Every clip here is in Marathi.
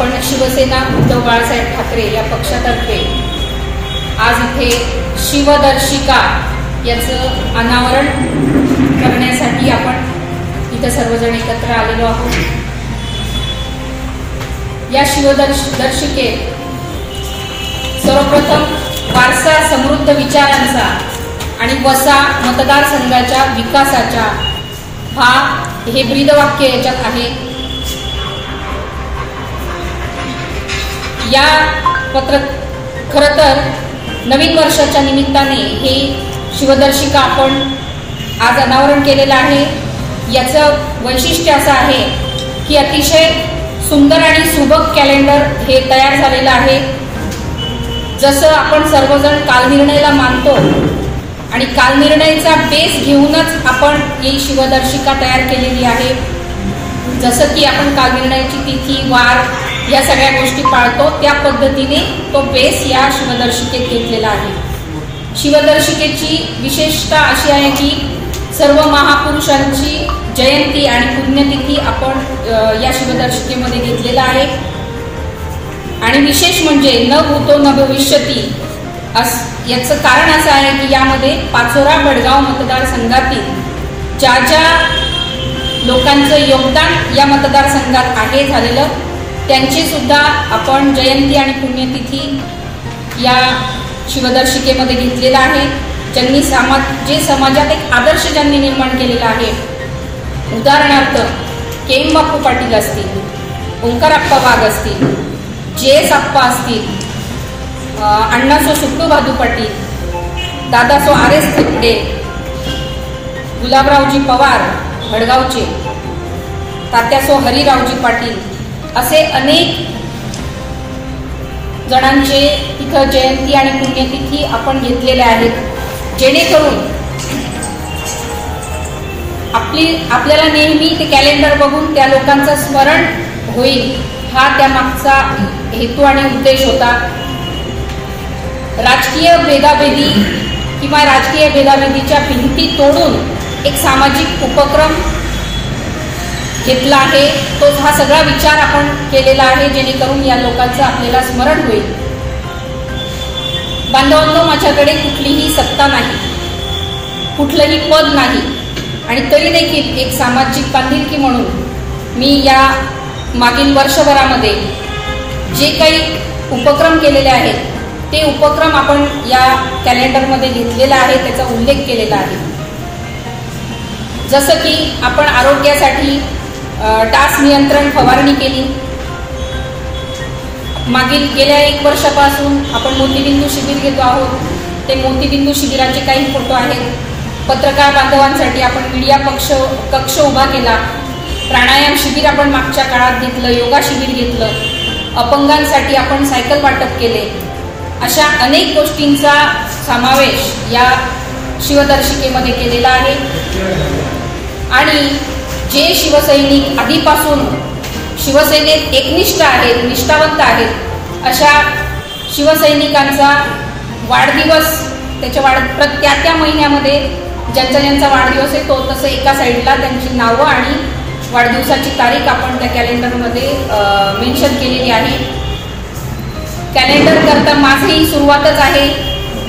आपण शिवसेना उद्धव बाळासाहेब ठाकरे या पक्षातर्फे आज इथे शिवदर्शिका याचं अनावरण करण्यासाठी आपण इथे सर्वजण एकत्र आलेलो आहोत। या शिवदर्शिकेत सर्वप्रथम वारसा समृद्ध विचारांचा आणि वसा मतदारसंघाच्या विकासाच्या हे ब्रीदवाक्य याच्यात आहे। या खरं तर नवीन वर्षाच्या निमित्ताने हे शिवदर्शिका आपण आज अनावरण केलेलं आहे। याचं वैशिष्ट्य असं आहे की अतिशय सुंदर आणि सुबक कॅलेंडर हे तयार झालेलं आहे। जसं आपण सर्वजण कालनिर्णयाला मानतो आणि कालनिर्णयाचा बेस घेऊनच आपण ही शिवदर्शिका तयार केलेली आहे। जसं की आपण कालनिर्णयाची तिथी वार या सगळ्या गोष्टी पाळतो त्या पद्धतीने तो बेस या शिवदर्शिकेत घेतलेला आहे। शिवदर्शिकेची विशेषता अशी आहे की सर्व महापुरुषांची जयंती आणि पुण्यतिथी आपण या शिवदर्शिकेमध्ये घेतलेला आहे। आणि विशेष म्हणजे न भूतो न भविष्यती याचं कारण असं आहे की यामध्ये पाचोरा बडगाव मतदारसंघातील ज्या ज्या लोकांचं योगदान या मतदारसंघात आहे झालेलं त्यांची सुद्धा आपण जयंती आणि पुण्यतिथी या शिवदर्शिकेमध्ये घेतलेला आहे। ज्यांनी जे समाजात एक आदर्श ज्यांनी निर्माण केलेला आहे, उदाहरणार्थ केम बापू पाटील असतील, ओंकारप्पा वाघ असतील, JS आप्पा असतील, अण्णासो सुट्टू भादू पाटील, दादासो RS थेपडे, गुलाबरावजी पवार भडगावचे, तात्यासो हरिरावजी पाटील असे अनेक जणांचे तिथं जयंती आणि पुण्यतिथी आपण घेतलेल्या आहेत, जेणेकरून आपल्याला नेहमी ते कॅलेंडर बघून त्या लोकांचं स्मरण होईल हा त्यामागचा हेतू आणि उद्देश होता। राजकीय भेदाभेदी किंवा राजकीय भेदाभेदीच्या भिंती तोडून एक सामाजिक उपक्रम घेतला आहे। तो हा सगळा विचार आपण केलेला आहे जेणेकरून या लोकांचं आपल्याला स्मरण होईल। बांधवांनो, माझ्याकडे कुठलीही सत्ता नाही, कुठलंही पद नाही आणि तरी देखील एक सामाजिक बांधिलकी म्हणून मी या मागील वर्षभरामध्ये जे काही उपक्रम केलेले आहेत ते उपक्रम आपण या कॅलेंडरमध्ये घेतलेला आहे, त्याचा उल्लेख केलेला आहे। जसं की आपण आरोग्यासाठी डास नियंत्रण फवारणी केली। मागील गेल्या 1 वर्षापासून आपण मोतीबिंदू शिबिर घेतो आहोत। ते मोतीबिंदू शिबिराचे काही फोटो आहेत। पत्रकार बांधवांसाठी आपण मीडिया कक्ष उभा केला। प्राणायाम शिबिर आपण मागच्या काळात घेतलं, योगा शिबिर घेतलं, अपंगांसाठी आपण सायकल वाटप केले। अशा अनेक गोष्टींचा समावेश या शिवदर्शिकेमध्ये केलेला आहे। आणि जे शिवसैनिक आधीपासून शिवसेनेत एकनिष्ठ आहेत, निष्ठावंत आहेत, अशा शिवसैनिकांचा वाढदिवस त्या महिन्यामध्ये ज्यांचा वाढदिवस आहे तो तसं एका साईडला त्यांची नावं आणि वाढदिवसाची तारीख आपण त्या कॅलेंडरमध्ये मेन्शन केलेली आहे। कॅलेंडर करता माझीही सुरुवातच आहे।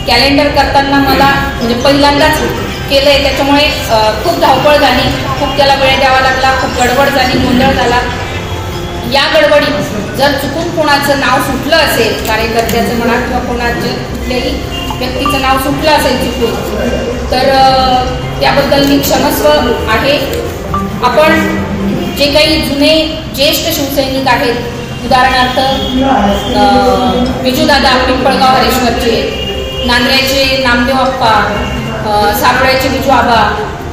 कॅलेंडर करताना मला म्हणजे पहिल्यांदाच केलं आहे, त्याच्यामुळे खूप धावपळ झाली, खूप त्याला वेळ द्यावा लागला, खूप गडबड झाली, गोंधळ झाला। या गडबडीत जर चुकून कोणाचं नाव सुटलं असेल, कार्यकर्त्याचं म्हणा किंवा कोणाचं कुठल्याही व्यक्तीचं नाव सुटलं असेल चुकून, तर त्याबद्दल मी क्षमस्व आहे। आपण जे काही जुने ज्येष्ठ शिवसैनिक आहेत, उदाहरणार्थ विजूदादा पिंपळगाव हरेश्वरचे, नांद्र्याचे नामदेव आप्पा, सापळ्याचे विजू आबा,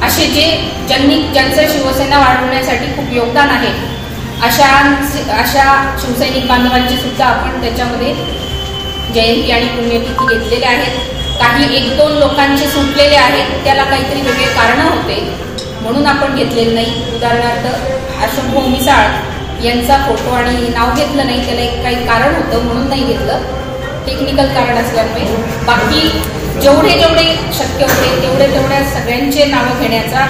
असे ज्यांचं शिवसेना वाढवण्यासाठी खूप योगदान आहे, अशा शिवसैनिक बांधवांची सुद्धा आपण त्याच्यामध्ये जयंती आणि पुण्यतिथी घेतलेल्या आहेत। काही 1-2 लोकांचे सुटलेले आहेत, त्याला काहीतरी वेगळे कारणं होते म्हणून आपण घेतलेलं नाही। उदाहरणार्थ अशोक मिसाळ यांचा फोटो आणि नाव घेतलं नाही, त्याला एक काही कारण होतं म्हणून नाही घेतलं, टेक्निकल कारण असल्यामुळे। बाकी जेवढे शक्य होते तेवढ्या सगळ्यांचे नावं घेण्याचा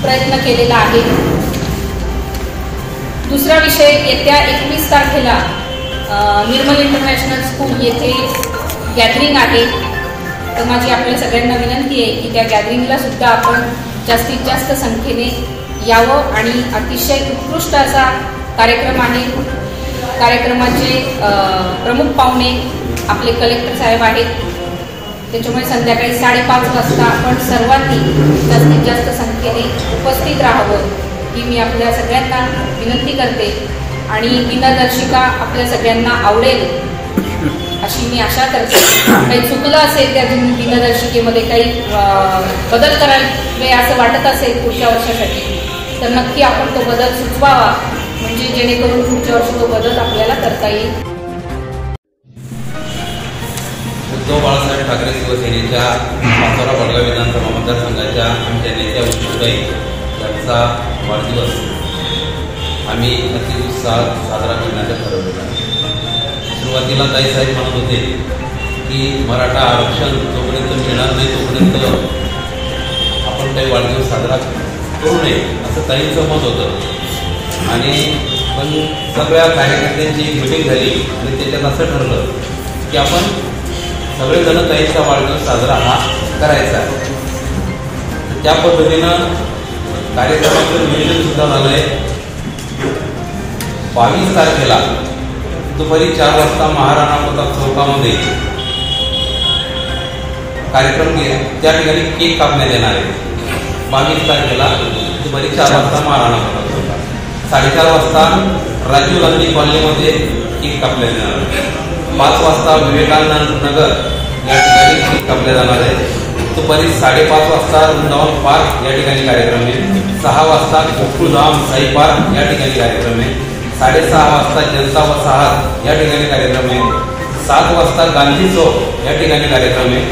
प्रयत्न केलेला आहे। दुसरा विषय, येत्या 21 तारखेला निर्मल इंटरनॅशनल स्कूल येथे गॅदरिंग आहे. तर माझी आपल्या सगळ्यांना विनंती आहे की त्या गॅदरिंगला सुद्धा आपण जास्तीत जास्त संख्येने यावं आणि अतिशय उत्कृष्ट असा कार्यक्रम आहे. कार्यक्रमाचे प्रमुख पाहुणे आपले कलेक्टर साहेब आहेत. त्याच्यामुळे संध्याकाळी 5:30 वाजता आपण सर्वांनी जास्तीत जास्त संख्येने उपस्थित राहावं ही मी आपल्या सगळ्यांना विनंती करते. आणि दिनदर्शिका आपल्या सगळ्यांना आवडेल अशी मी आशा करते. काही चुकलं असेल त्या दिनदर्शिकेमध्ये, काही बदल करावे असं वाटत असेल पुढच्या वर्षासाठी, तर नक्की आपण तो बदल सुचवावा, म्हणजे जेणेकरून पुढच्या वर्षी तो बदल आपल्याला करता येईल. उद्धव बाळासाहेब ठाकरे शिवसेनेच्या पाचोरा वडगाव विधानसभा मतदारसंघाच्या आमच्या नेत्या उत्सुताई यांचा वाढदिवस आम्ही अतिउत्साहात साजरा करण्याचं ठरवलेलं आहे. सुरुवातीला ताईसाहेब म्हणत होते की मराठा आरक्षण जोपर्यंत मिळणार नाही तोपर्यंत आपण काही वाढदिवस साजरा करू नये असं ताईंचं मत होतं. आणि पण सगळ्या कार्यकर्त्यांची एक मिटिंग झाली आणि त्याच्यात असं ठरलं की आपण सगळेजण ताईंचा वाढदिवस साजरा हा करायचा आहे. त्या पद्धतीनं कार्यक्रमाचं नियोजन सुद्धा झालं आहे. 22 तारखेला दुपारी 4 वाजता महाराणा प्रताप चौकामध्ये कार्यक्रम त्या ठिकाणी केक कापण्यात येणार आहे. 22 तारखेला दुपारी 4 वाजता महाराणा प्रताप चौकात, 4:30 वाजता राजीव गांधी कॉलनीमध्ये केक कापण्यात येणार आहे. 5 वाजता विवेकानंद नगर या ठिकाणी केक कापले जाणार आहे. दुपारी 5:30 वाजता वृंदावन पार्क या ठिकाणी कार्यक्रम आहे. 6 वाजता गोकुळधाम साई पार्क या ठिकाणी कार्यक्रम आहे. 6:30 वाजता जनता वसाहत या ठिकाणी कार्यक्रम आहे. 7 वाजता गांधी चौक या ठिकाणी कार्यक्रम आहे.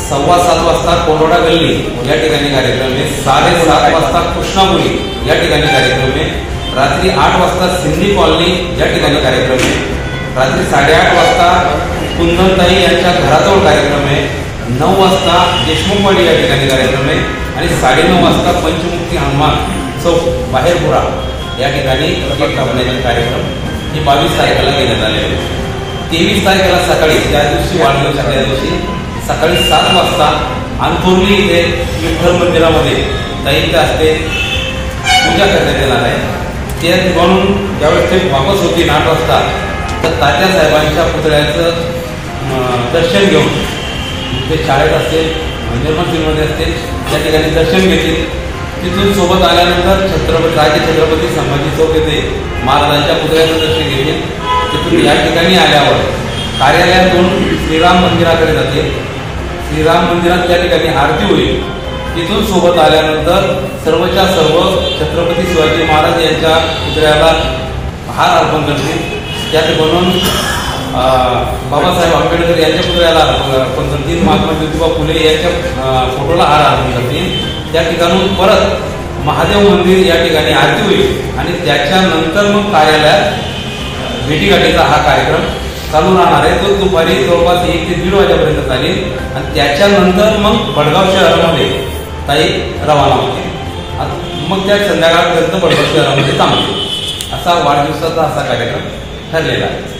7:15 वाजता कोरोडा गल्ली या ठिकाणी कार्यक्रम आहे. 7:30 वाजता कृष्णापुरी या ठिकाणी कार्यक्रम आहे. रात्री 8 वाजता सिंधी कॉलनी या ठिकाणी कार्यक्रम आहे. रात्री 8:30 वाजता कुंदनताई यांच्या घराजवळ कार्यक्रम आहे. 9 वाजता देशमुखवाडी या ठिकाणी कार्यक्रम आहे. आणि 9:30 वाजता पंचमुखी हनुमान चौक बाहेरपुरा या ठिकाणी केक कापण्याचा कार्यक्रम ही 22 तारखेला घेण्यात आले आहे. 23 तारखेला सकाळी, त्या दिवशी वाढदिवसाच्या दिवशी सकाळी 7 वाजता अंथोर्ली इथे विठ्ठल मंदिरामध्ये ताईंच्या हस्ते पूजा करण्यात येणार आहे. ते म्हणून ज्यावेळेस ते वापस होती 8 वाजता, तर तात्यासाहेबांच्या पुतळ्याचं दर्शन घेऊन ते शाळेत असतील, निर्मल स्कूलमध्ये असतील, त्या ठिकाणी दर्शन घेतील. तिथून सोबत आल्यानंतर राजे छत्रपती संभाजी चौक येथे महाराजांच्या पुतळ्याचं दर्शन घेतील. तिथून या ठिकाणी आल्यावर कार्यालयातून श्रीराम मंदिराकडे जाते. श्रीराम मंदिरात त्या ठिकाणी आरती होईल. तिथून सोबत आल्यानंतर सर्वच्या सर्व छत्रपती शिवाजी महाराज यांच्या पुतळ्याला हार अर्पण करतील. त्यात म्हणून बाबासाहेब आंबेडकर यांच्या पुतळ्याला अर्पण करतील. महात्मा ज्योतिबा फुले यांच्या फोटोला हार अर्पण करतील. त्या ठिकाणून परत महादेव मंदिर या ठिकाणी आरती होईल आणि त्याच्यानंतर मग कार्यालयात भेटीगाठीचा हा कार्यक्रम चालू राहणार आहे. तो दुपारी जवळपास 1 ते 1:30 वाजेपर्यंत चालेल. आणि त्याच्यानंतर मग बडगाव शहरामध्ये ताई रवाना होते. मग त्या संध्याकाळपर्यंत बडगाव शहरामध्ये थांबते. असा वाढदिवसाचा असा कार्यक्रम ठरलेला आहे.